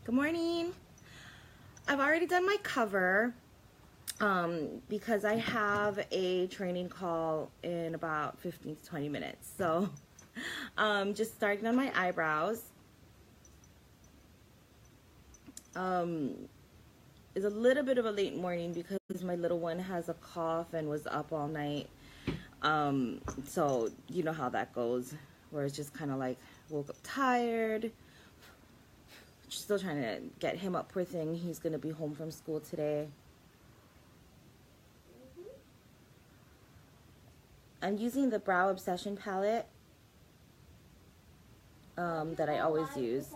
Good morning. I've already done my cover because I have a training call in about 15 to 20 minutes. So just starting on my eyebrows. It's a little bit of a late morning because my little one has a cough and was up all night. So you know how that goes, where it's just kind of like woke up tired. Still trying to get him up, poor thing. He's gonna be home from school today. I'm using the Brow Obsession palette that I always use.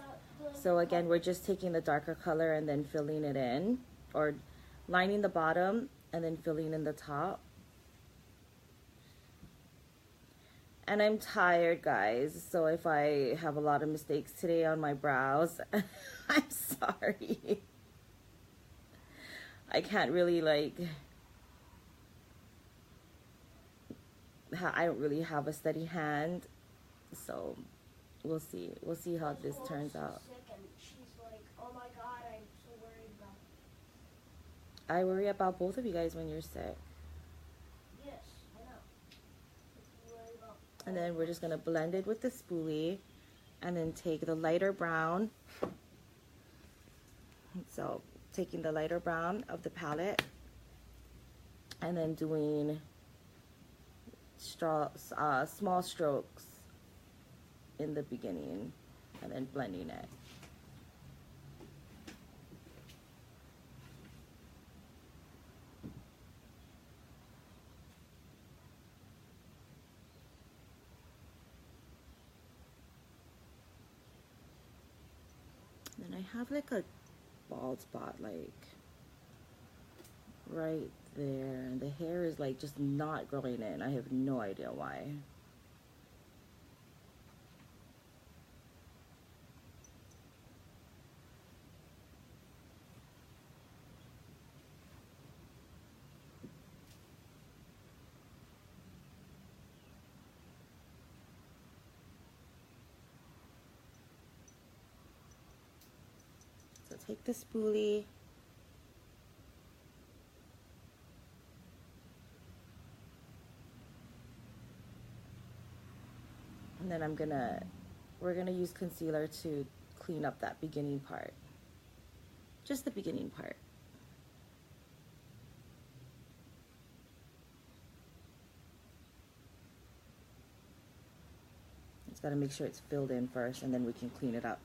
So again, we're just taking the darker color and then filling it in, or lining the bottom and then filling in the top. And I'm tired, guys, so if I have a lot of mistakes today on my brows, I'm sorry. I can't really I don't really have a steady hand, so we'll see. We'll see how this turns out. She's like, oh my God, I'm so worried about it. I worry about both of you guys when you're sick. Yes, I know. You worry about. And then we're just gonna blend it with the spoolie and then take the lighter brown. So taking the lighter brown of the palette and then doing small strokes in the beginning and then blending it. And then I have like a bald spot like right there, and the hair is like just not growing in. I have no idea why. So take the spoolie and then we're gonna use concealer to clean up that beginning part. Just the beginning part. Just gotta make sure it's filled in first and then we can clean it up.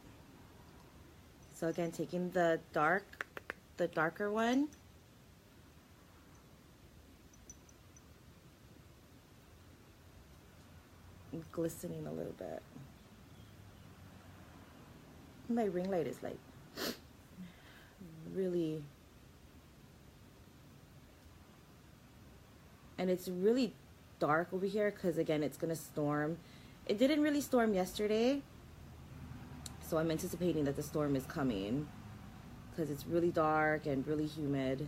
So again, taking the darker one. Glistening a little bit. My ring light is like really, and it's really dark over here because again it's gonna storm. It didn't really storm yesterday, so I'm anticipating that the storm is coming because it's really dark and really humid.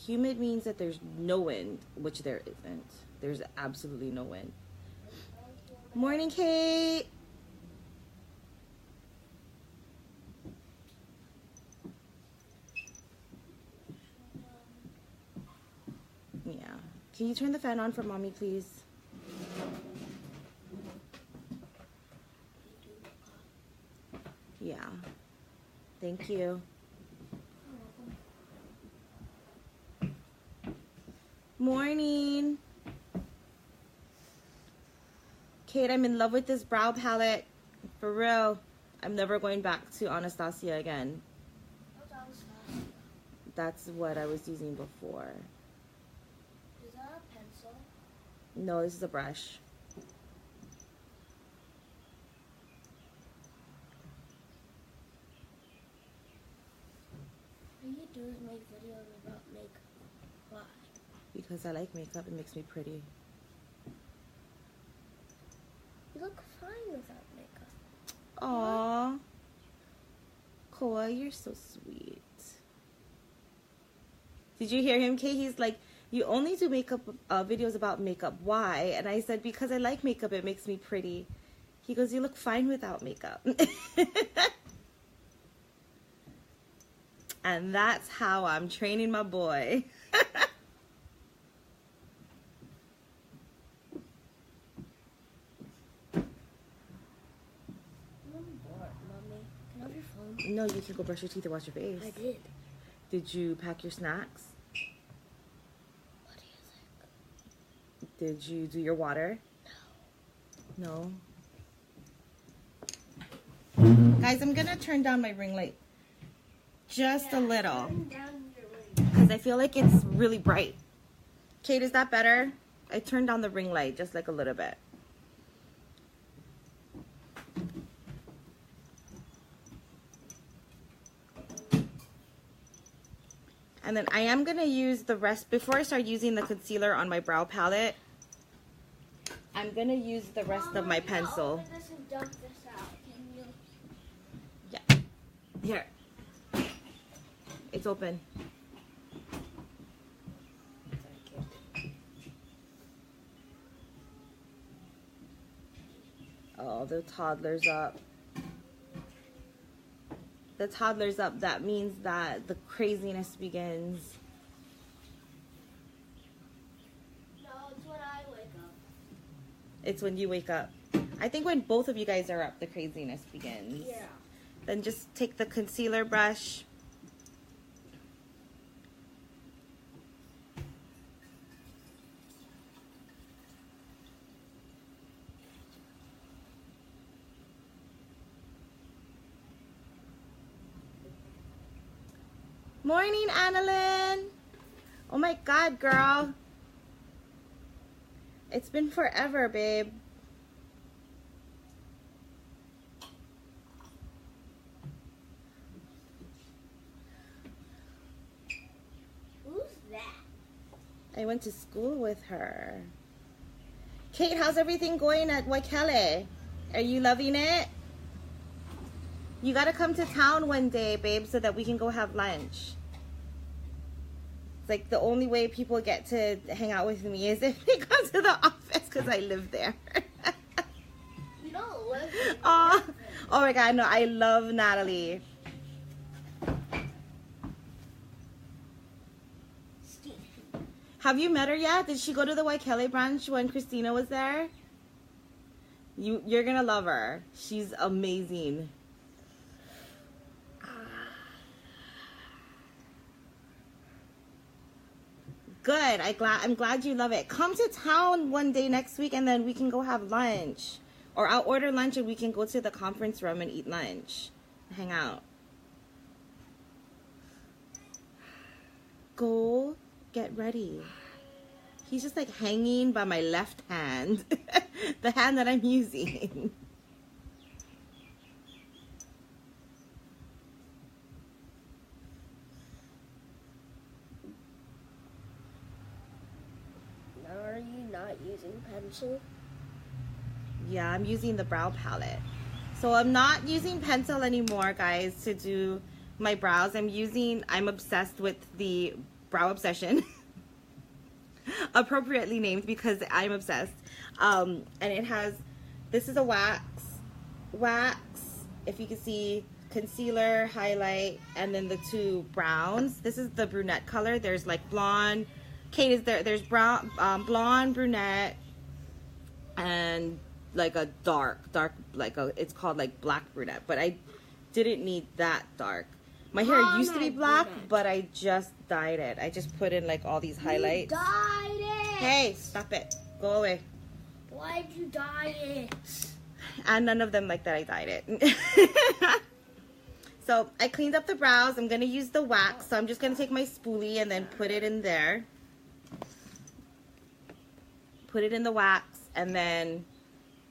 Humid means that there's no wind, which there isn't. There's absolutely no wind. Morning, Kate. Yeah. Can you turn the fan on for mommy, please? Yeah. Thank you. Morning. Kate, I'm in love with this brow palette. For real. I'm never going back to Anastasia again. That's what I was using before. Is that a pencil? No, this is a brush. All you do is make videos about makeup. Why? Because I like makeup. It makes me pretty. You look fine without makeup. Aww. Koa, you're so sweet. Did you hear him, Kay? He's like, you only do makeup videos about makeup. Why? And I said, because I like makeup. It makes me pretty. He goes, you look fine without makeup. And that's how I'm training my boy. Mommy, can I have your phone? No, you can go brush your teeth and wash your face. I did. Did you pack your snacks? What do you think? Did you do your water? No. Guys, I'm gonna turn down my ring light just a little Turn down your light. because I feel like it's really bright. Kate, is that better? I turned down the ring light just like a little bit. And then I am gonna use the rest, before I start using the concealer on my brow palette, I'm gonna use the rest of my pencil. Open this and dump this out. Can you? Yeah. Here. It's open. Oh, the toddler's up. The toddler's up. That means that the craziness begins. No, it's when I wake up. It's when you wake up. I think when both of you guys are up, the craziness begins. Yeah. Then just take the concealer brush. Morning, Annalyn. Oh my God, girl. It's been forever, babe. Who's that? I went to school with her. Kate, how's everything going at Waikele? Are you loving it? You gotta come to town one day, babe, so that we can go have lunch. It's like the only way people get to hang out with me is if they come to the office because I live there. You don't live here. Oh my God, no, I love Natalie. Steve. Have you met her yet? Did she go to the Waikele brunch when Christina was there? You're gonna love her. She's amazing. Good. I'm glad you love it. Come to town one day next week and then we can go have lunch. Or I'll order lunch and we can go to the conference room and eat lunch. Hang out. Go get ready. He's just like hanging by my left hand. The hand that I'm using. Are you not using pencil? Yeah, I'm using the brow palette. So I'm not using pencil anymore, guys, to do my brows. I'm obsessed with the Brow Obsession. Appropriately named because I'm obsessed. And it has, this is a wax, if you can see, concealer, highlight, and then the two browns. This is the brunette color. There's like blonde. Kate is there. There's brown, blonde, brunette, and like a dark, like it's called like black brunette. But I didn't need that dark. My hair used to be black, but I just dyed it. I just put in like all these highlights. You dyed it. Hey, stop it. Go away. Why'd you dye it? And none of them like that I dyed it. So I cleaned up the brows. I'm going to use the wax. So I'm just going to take my spoolie and then put it in there. Put it in the wax. And then,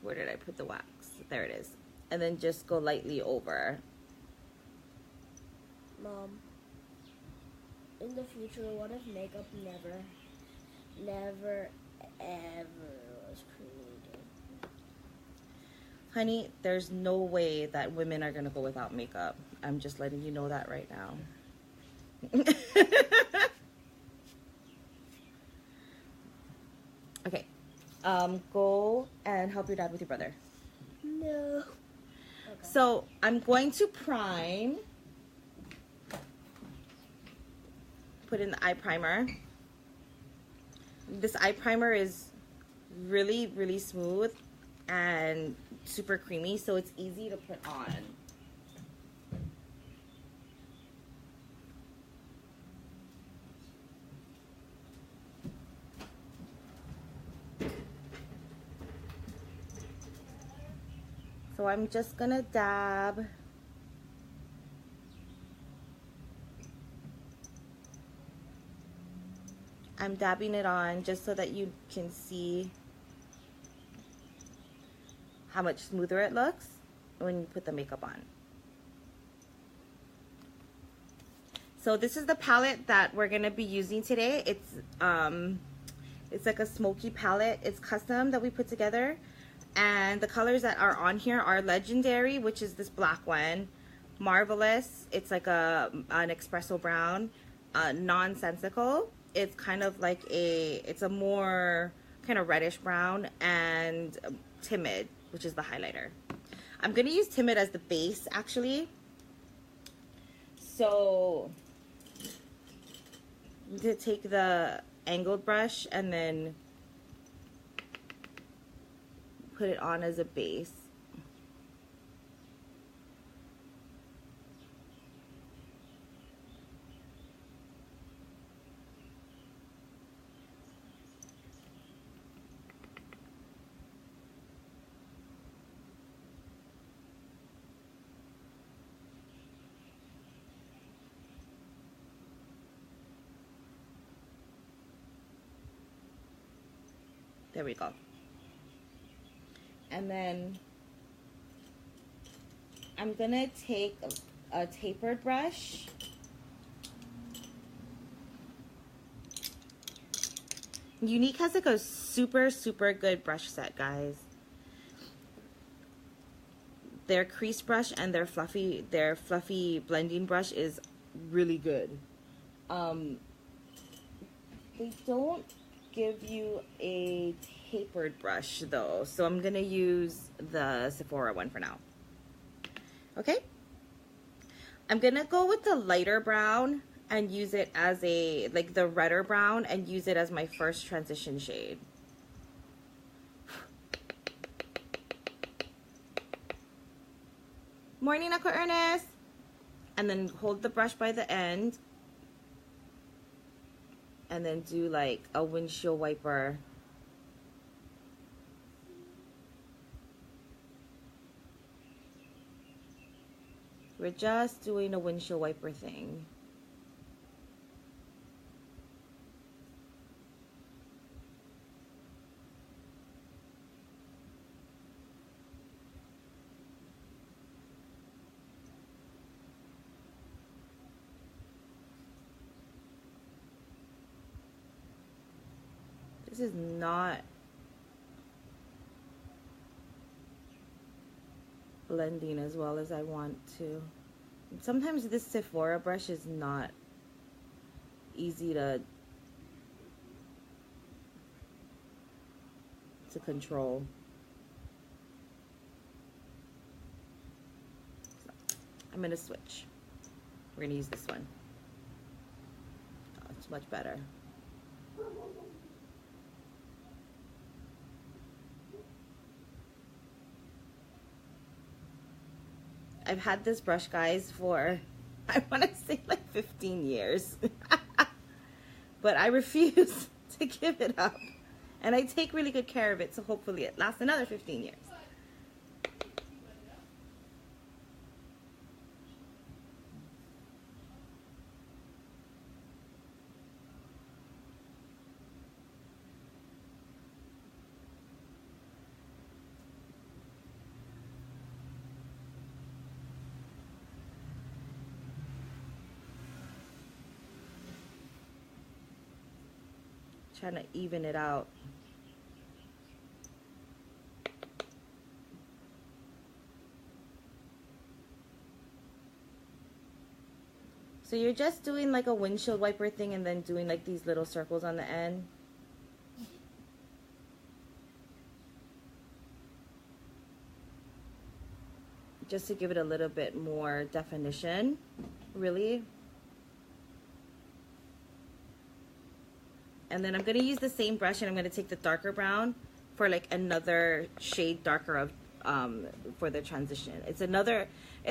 where did I put the wax? There it is. And then just go lightly over. Mom, in the future, what if makeup never, ever was created? Honey, there's no way that women are going to go without makeup. I'm just letting you know that right now. Okay. Go and help your dad with your brother. No. Okay. So I'm going to prime. Put in the eye primer. This eye primer is really, really smooth and super creamy, so it's easy to put on. So I'm just gonna dab. I'm dabbing it on just so that you can see how much smoother it looks when you put the makeup on. So this is the palette that we're gonna be using today. It's like a smoky palette. It's custom that we put together. And the colors that are on here are Legendary, which is this black one. Marvelous, it's like an espresso brown. Nonsensical, it's kind of like it's a more kind of reddish brown. And Timid, which is the highlighter. I'm gonna use Timid as the base actually. So to take the angled brush and then put it on as a base. There we go. And then I'm gonna take a tapered brush. Unique has like a super, super good brush set, guys. Their crease brush and their fluffy blending brush is really good. They don't give you a tapered brush though, so I'm gonna use the Sephora one for now. Okay, I'm gonna go with the lighter brown and use it as like the redder brown and use it as my first transition shade. Morning, Uncle Ernest. And then hold the brush by the end and then do like a windshield wiper. We're just doing a windshield wiper thing. This is not blending as well as I want to. Sometimes this Sephora brush is not easy to control. So I'm gonna switch. We're gonna use this one. Oh, it's much better. I've had this brush, guys, for, I want to say like 15 years. But I refuse to give it up. And I take really good care of it, so hopefully it lasts another 15 years. Trying to even it out. So you're just doing like a windshield wiper thing and then doing like these little circles on the end. just to give it a little bit more definition, really. And then I'm going to use the same brush, and I'm going to take the darker brown for like another shade darker of for the transition. It's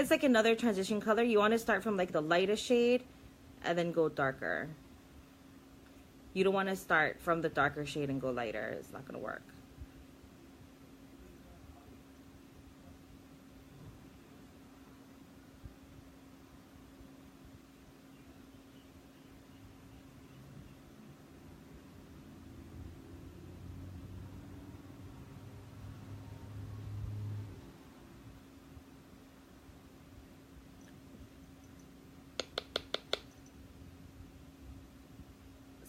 like another transition color. You want to start from like the lightest shade and then go darker. You don't want to start from the darker shade and go lighter. It's not going to work.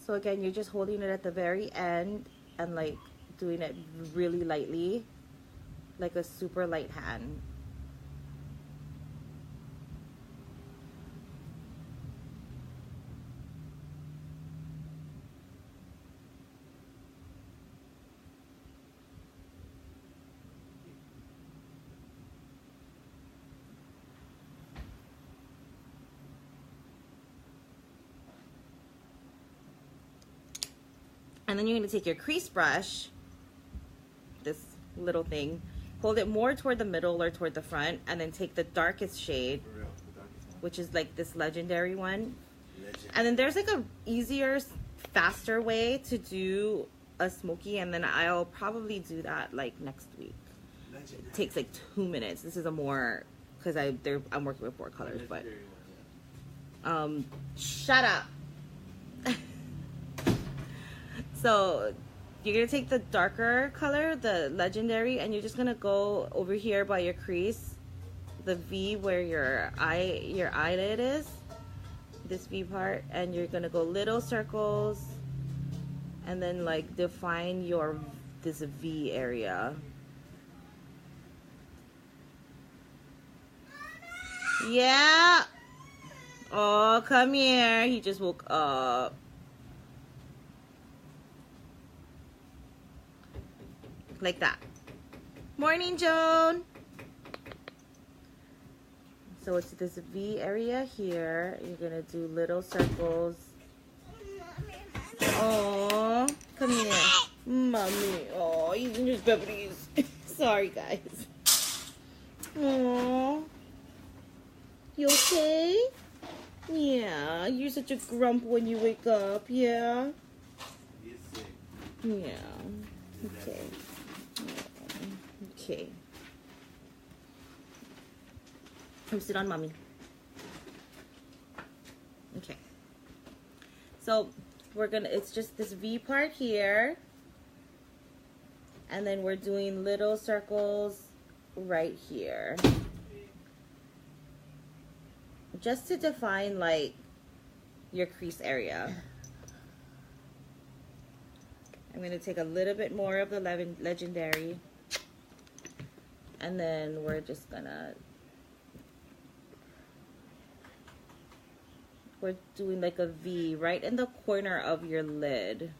So again, you're just holding it at the very end and like doing it really lightly, like a super light hand. And then you're going to take your crease brush, this little thing, hold it more toward the middle or toward the front, and then take the darkest shade, which is like this legendary one. And then there's like a easier, faster way to do a smoky, and then I'll probably do that like next week. It takes like 2 minutes. This is a more, because I'm working with 4 colors, but shut up. So you're going to take the darker color, the legendary, and you're just going to go over here by your crease, the V where your eyelid is, this V part, and you're going to go little circles and then like define this V area. Yeah. Oh, come here. He just woke up. Like that. Morning, Joan. So it's this V area here. You're gonna do little circles. Oh, come here, mommy. Oh, he's in his puppies. Sorry, guys. Oh, you okay? Yeah, you're such a grump when you wake up. Yeah. Yeah. Okay. Okay. Come sit on mommy. Okay. So it's just this V part here. And then we're doing little circles right here. Just to define like your crease area. I'm going to take a little bit more of the legendary. And then we're just gonna, we're doing like a V right in the corner of your lid.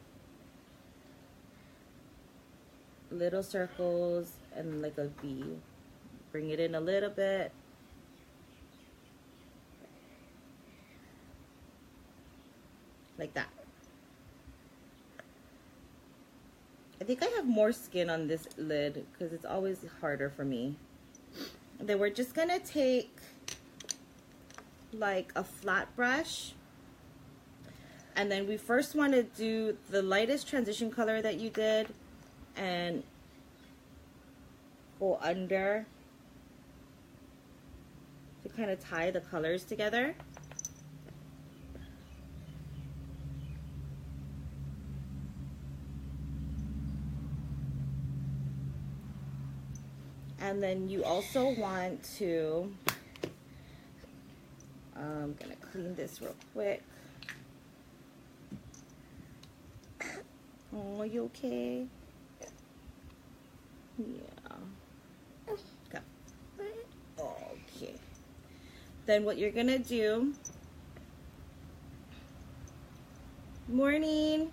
Little circles and like a V. Bring it in a little bit. Like that. I think I have more skin on this lid because it's always harder for me. And then we're just gonna take like a flat brush, and then we first want to do the lightest transition color that you did and go under to kind of tie the colors together. And then you also want to, I'm gonna clean this real quick. Oh, you okay? Yeah. Okay. Okay. Then what you're gonna do, morning.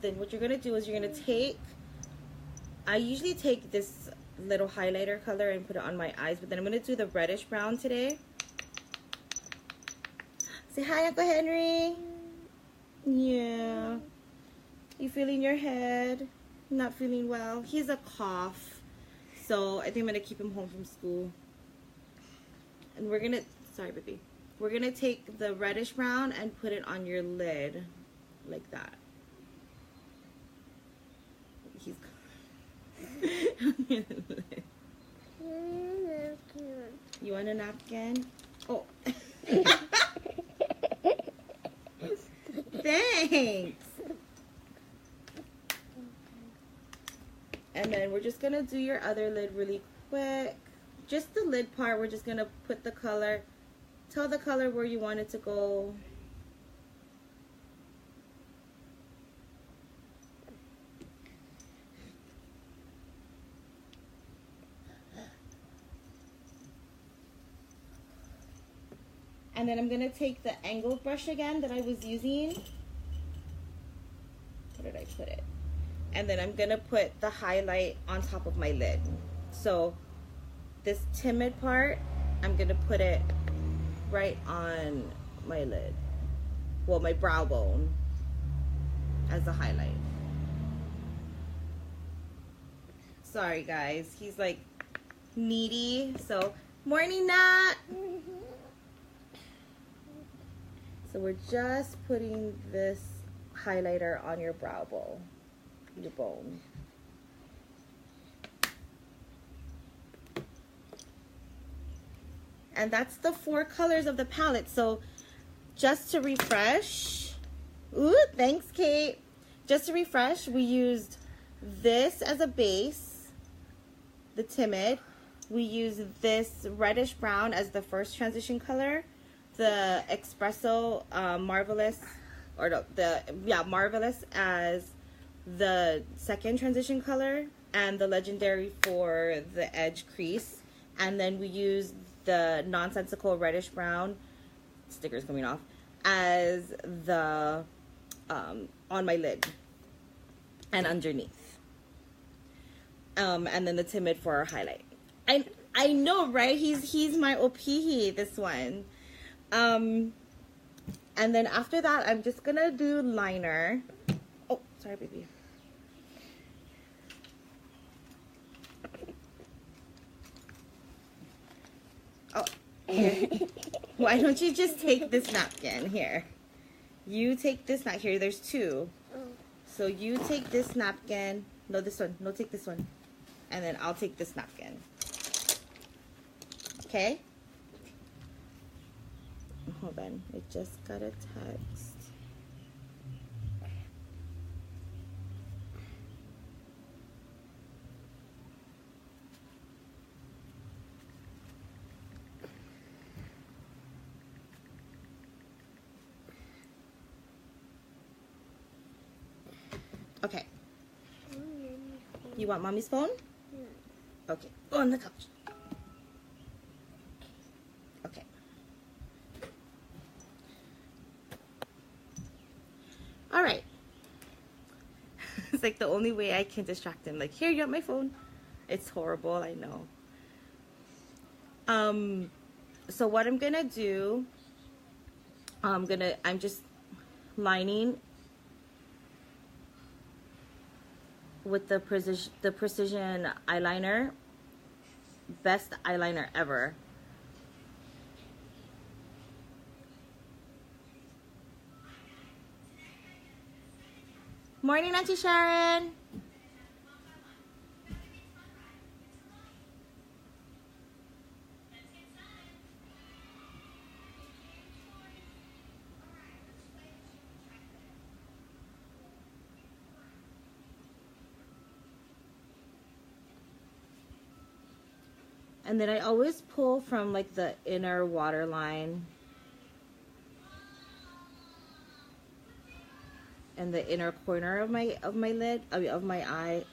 Then what you're gonna do is you're gonna take, I usually take this little highlighter color and put it on my eyes, but then I'm going to do the reddish brown today. Say hi, Uncle Henry. Yeah. You feeling your head? Not feeling well? He's a cough. So I think I'm going to keep him home from school. And we're going to, sorry, baby. We're going to take the reddish brown and put it on your lid like that. He's You want a napkin? Oh. Thanks. And then we're just going to do your other lid really quick. Just the lid part, we're just going to put the color. Tell the color where you want it to go. And then I'm going to take the angled brush again that I was using. Where did I put it? And then I'm going to put the highlight on top of my lid. So this timid part, I'm going to put it right on my lid. Well, my brow bone as a highlight. Sorry, guys. He's like needy. So, morning, Nat. So we're just putting this highlighter on your brow bone, your bone. And that's the 4 colors of the palette. So just to refresh, ooh, thanks, Kate. Just to refresh, we used this as a base, the timid. We used this reddish brown as the first transition color. The espresso marvelous, or marvelous as the second transition color, and the legendary for the edge crease. And then we used the nonsensical reddish brown, stickers coming off, as the on my lid and underneath. And then the timid for our highlight. I know, right? He's my opihi, this one. And then after that, I'm just gonna do liner. Oh, sorry, baby. Oh, here. Why don't you just take this napkin here? You take this napkin. Here, there's 2. So you take this napkin. No, this one. No, take this one. And then I'll take this napkin. Okay? Hold on, I just got a text. Okay. You want mommy's phone? Okay, go on the couch. Okay. All right. It's like the only way I can distract him. Like, here, you have my phone. It's horrible, I know. So what I'm gonna do, I'm just lining with the precision eyeliner. Best eyeliner ever. Morning, Auntie Sharon. And then I always pull from like the inner waterline and the inner corner of my lid, of my eye,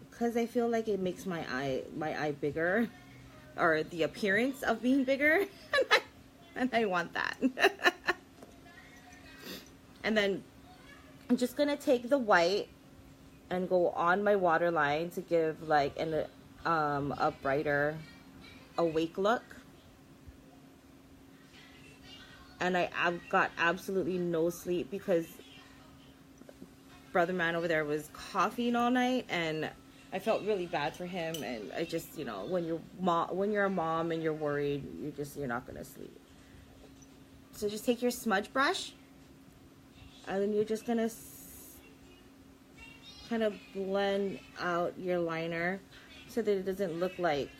because I feel like it makes my eye bigger, or the appearance of being bigger, and I want that. And then I'm just gonna take the white and go on my waterline to give like a brighter awake look. And I've got absolutely no sleep because brother man over there was coughing all night, and I felt really bad for him. And I just, you know, when you're a mom and you're worried, you're not gonna sleep. So just take your smudge brush, and then you're just gonna kind of blend out your liner so that it doesn't look like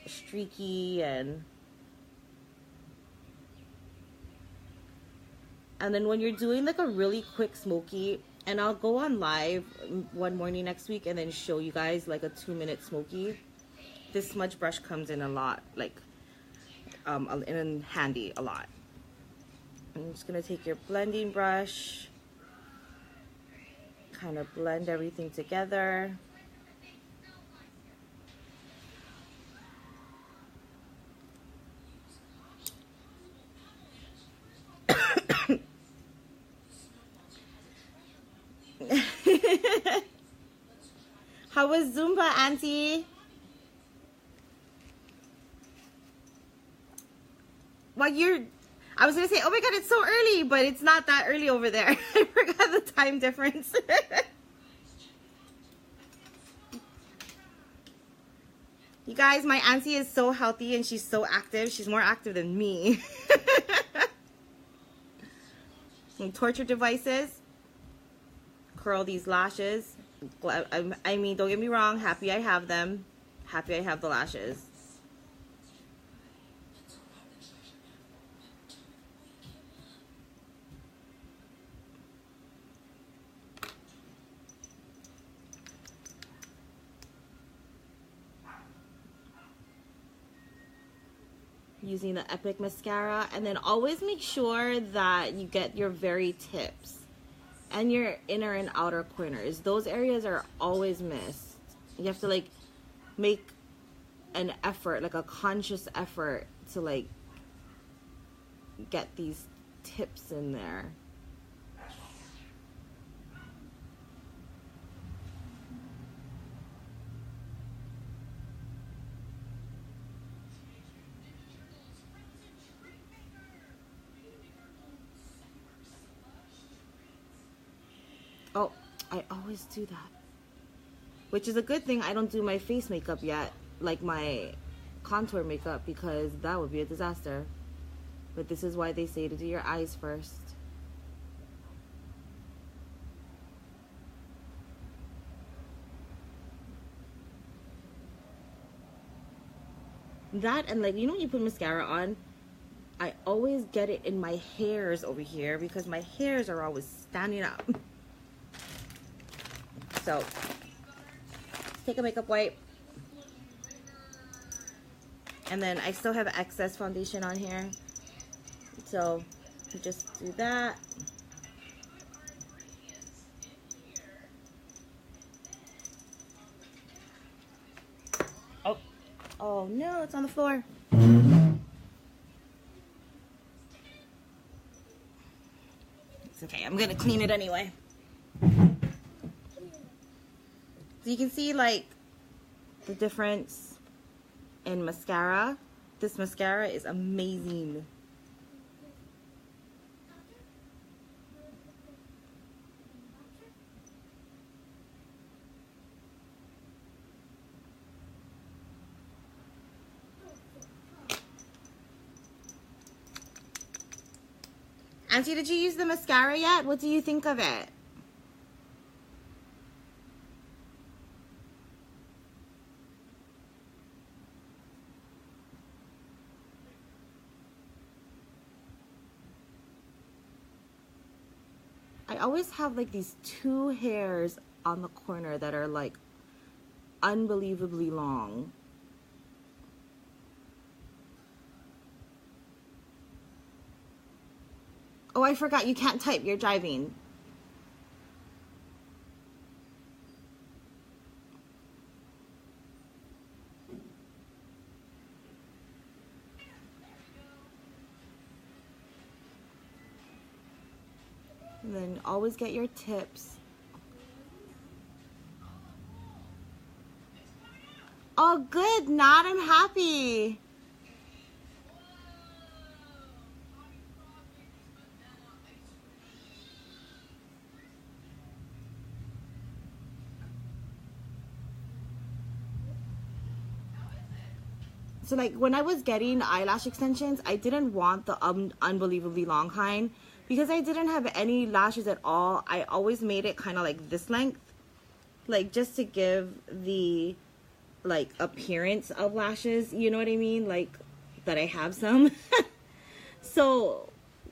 streaky. And then when you're doing like a really quick smoky, and I'll go on live one morning next week and then show you guys like a 2-minute smoky, this smudge brush comes in a lot, like in handy a lot. I'm just gonna take your blending brush, kind of blend everything together. How was Zumba, Auntie? I was gonna say, oh my god, it's so early, but it's not that early over there. I forgot the time difference. You guys, my auntie is so healthy and she's so active. She's more active than me. Some torture devices. Curl these lashes. I mean, don't get me wrong. Happy I have them. Happy I have the lashes. Using the Epic mascara, and then always make sure that you get your very tips and your inner and outer corners. Those areas are always missed. You have to like make an effort, like a conscious effort to like get these tips in there. Oh, I always do that. Which is a good thing I don't do my face makeup yet, like my contour makeup, because that would be a disaster. But this is why they say to do your eyes first. That, and like, you know when you put mascara on, I always get it in my hairs over here because my hairs are always standing up. So, take a makeup wipe. And then I still have excess foundation on here. So, just do that. Oh no, it's on the floor. It's okay, I'm gonna clean it anyway. So you can see like the difference in mascara. This mascara is amazing. Auntie, did you use the mascara yet? What do you think of it? I always have like these 2 hairs on the corner that are like unbelievably long. Oh, I forgot, you can't type, you're driving. And then always get your tips. Oh, good. Not. I'm happy. So, like, when I was getting eyelash extensions, I didn't want the unbelievably long kind because I didn't have any lashes at all. I always made it kind of like this length, like, just to give the, like, appearance of lashes, you know what I mean? Like, that I have some. So,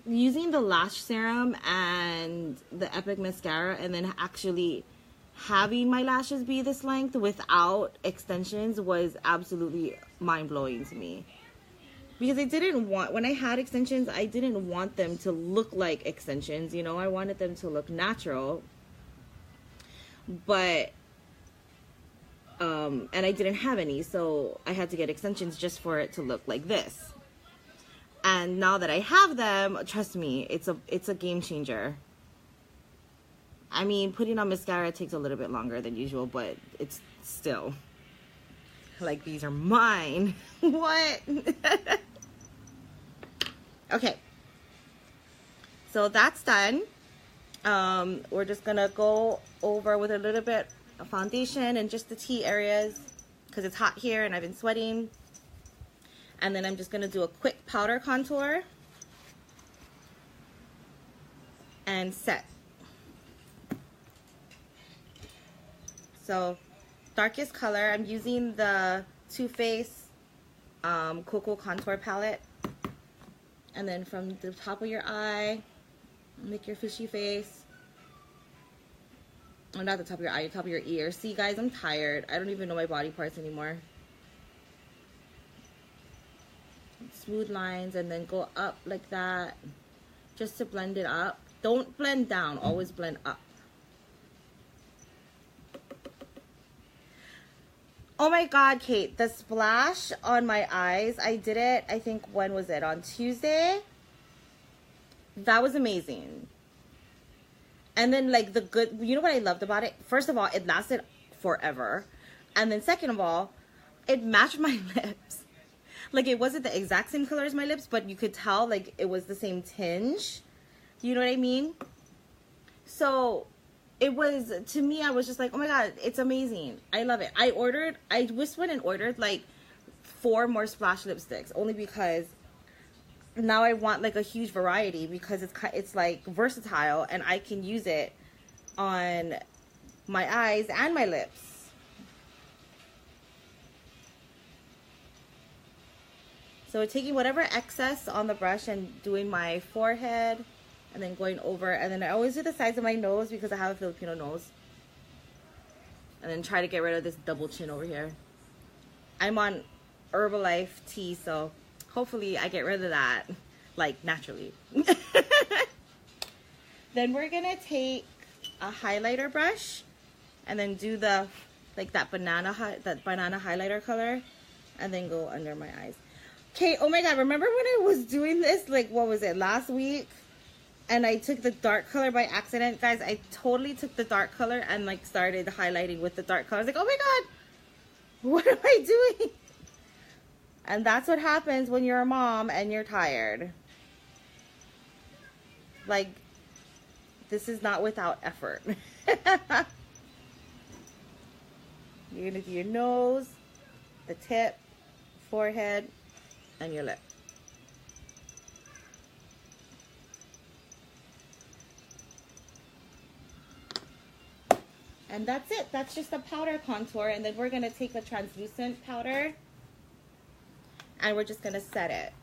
using the lash serum and the Epic mascara and then actually having my lashes be this length without extensions was absolutely mind-blowing to me. Because I didn't want, when I had extensions, I didn't want them to look like extensions, you know? I wanted them to look natural. But, and I didn't have any, so I had to get extensions just for it to look like this. And now that I have them, trust me, it's a game changer. I mean, putting on mascara takes a little bit longer than usual, but it's still, like, these are mine. What? Okay. So that's done. We're just gonna go over with a little bit of foundation and just the T areas because it's hot here and I've been sweating. And then I'm just gonna do a quick powder contour and set. So, darkest color, I'm using the Too Faced Cocoa Contour Palette. And then from the top of your eye, make your fishy face. Oh, not the top of your eye, the top of your ear. See, guys, I'm tired. I don't even know my body parts anymore. Smooth lines, and then go up like that, just to blend it up. Don't blend down, always blend up. Oh my God, Kate, the splash on my eyes, I did it, I think, when was it? On Tuesday? That was amazing. And then, like, the good, you know what I loved about it? First of all, it lasted forever. And then second of all, it matched my lips. Like, it wasn't the exact same color as my lips, but you could tell, like, it was the same tinge. You know what I mean? So it was, to me, I was just like, oh my God, it's amazing. I love it. I just went and ordered like 4 more splash lipsticks only because now I want like a huge variety because it's like versatile and I can use it on my eyes and my lips. So taking whatever excess on the brush and doing my forehead, and then going over, and then I always do the sides of my nose because I have a Filipino nose. And then try to get rid of this double chin over here. I'm on Herbalife tea, so hopefully I get rid of that, like, naturally. Then we're gonna take a highlighter brush and then do the, like, that banana highlighter color, and then go under my eyes. Okay, oh my God, remember when I was doing this, like, what was it, last week? And I took the dark color by accident. Guys, I totally took the dark color and, like, started highlighting with the dark color. I was like, oh my God, what am I doing? And that's what happens when you're a mom and you're tired. Like, this is not without effort. You're gonna do your nose, the tip, forehead, and your lip. And that's it. That's just a powder contour. And then we're going to take a translucent powder and we're just going to set it.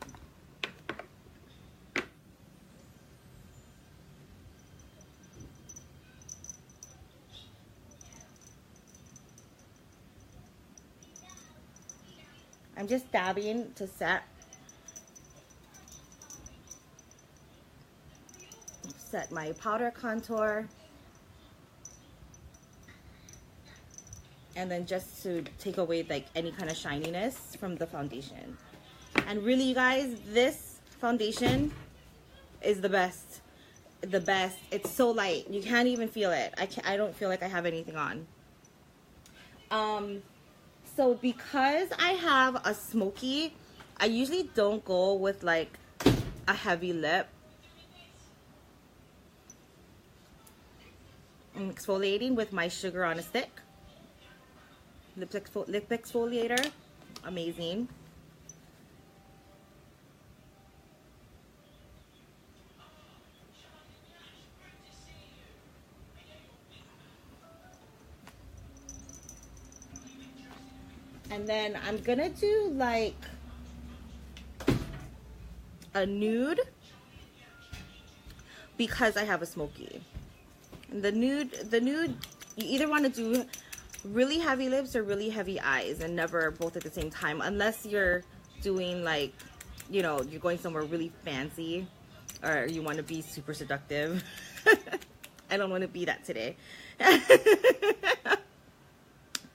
I'm just dabbing to set my powder contour. And then just to take away, like, any kind of shininess from the foundation. And really, you guys, this foundation is the best. The best. It's so light. You can't even feel it. I don't feel like I have anything on. So because I have a smoky, I usually don't go with like a heavy lip. I'm exfoliating with my sugar on a stick. Lip exfoliator. Amazing. And then I'm gonna do like a nude because I have a smoky. And the nude, you either want to do really heavy lips or really heavy eyes, and never both at the same time, unless you're doing like, you know, you're going somewhere really fancy or you want to be super seductive. I don't want to be that today.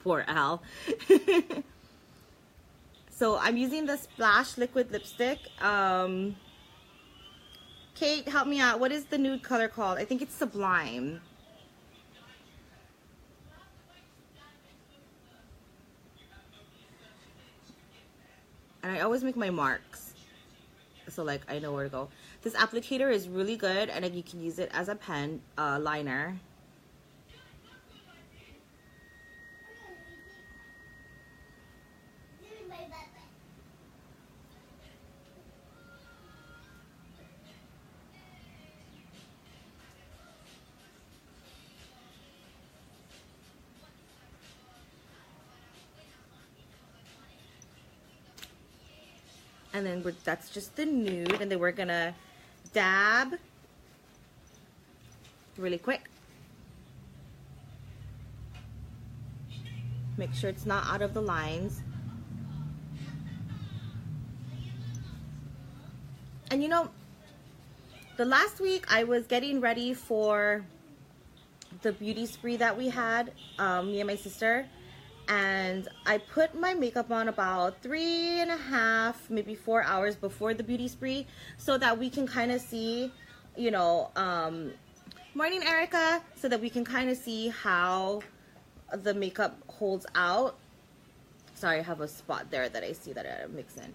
Poor Al. So I'm using the Splash liquid lipstick. Kate, help me out. What is the nude color called? I think it's Sublime. And I always make my marks, so like I know where to go. This applicator is really good, and you can use it as a pen liner. And then that's just the nude, and then we're gonna dab really quick. Make sure it's not out of the lines. And you know, the last week I was getting ready for the beauty spree that we had, me and my sister. And I put my makeup on about 3.5, maybe 4 hours before the beauty spree, so that we can kind of see, you know, morning Erica, so that we can kind of see how the makeup holds out. Sorry, I have a spot there that I see that I mix in.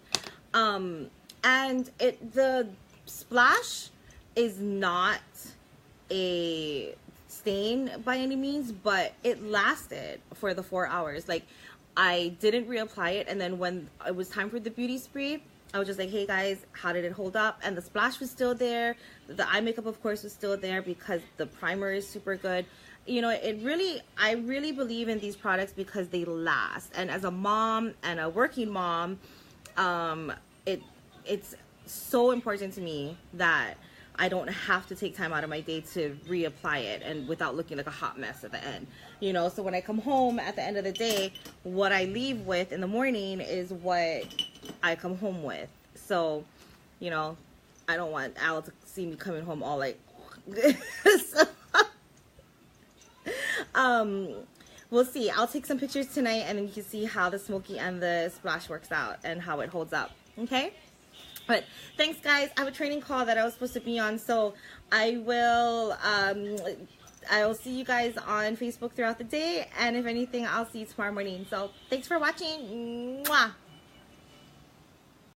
And the Splash is not a stain by any means, but it lasted for the 4 hours. Like, I didn't reapply it, and then when it was time for the beauty spree, I was just like, hey guys, how did it hold up? And the Splash was still there. The eye makeup, of course, was still there because the primer is super good. You know, I really believe in these products because they last. And as a mom and a working mom, it's so important to me that I don't have to take time out of my day to reapply it and without looking like a hot mess at the end. You know, so when I come home at the end of the day, what I leave with in the morning is what I come home with. So, you know, I don't want Al to see me coming home all like so, we'll see. I'll take some pictures tonight, and then you can see how the Smoky and the Splash works out and how it holds up. Okay? But thanks, guys. I have a training call that I was supposed to be on, so I will see you guys on Facebook throughout the day, and if anything, I'll see you tomorrow morning. So thanks for watching. Mwah.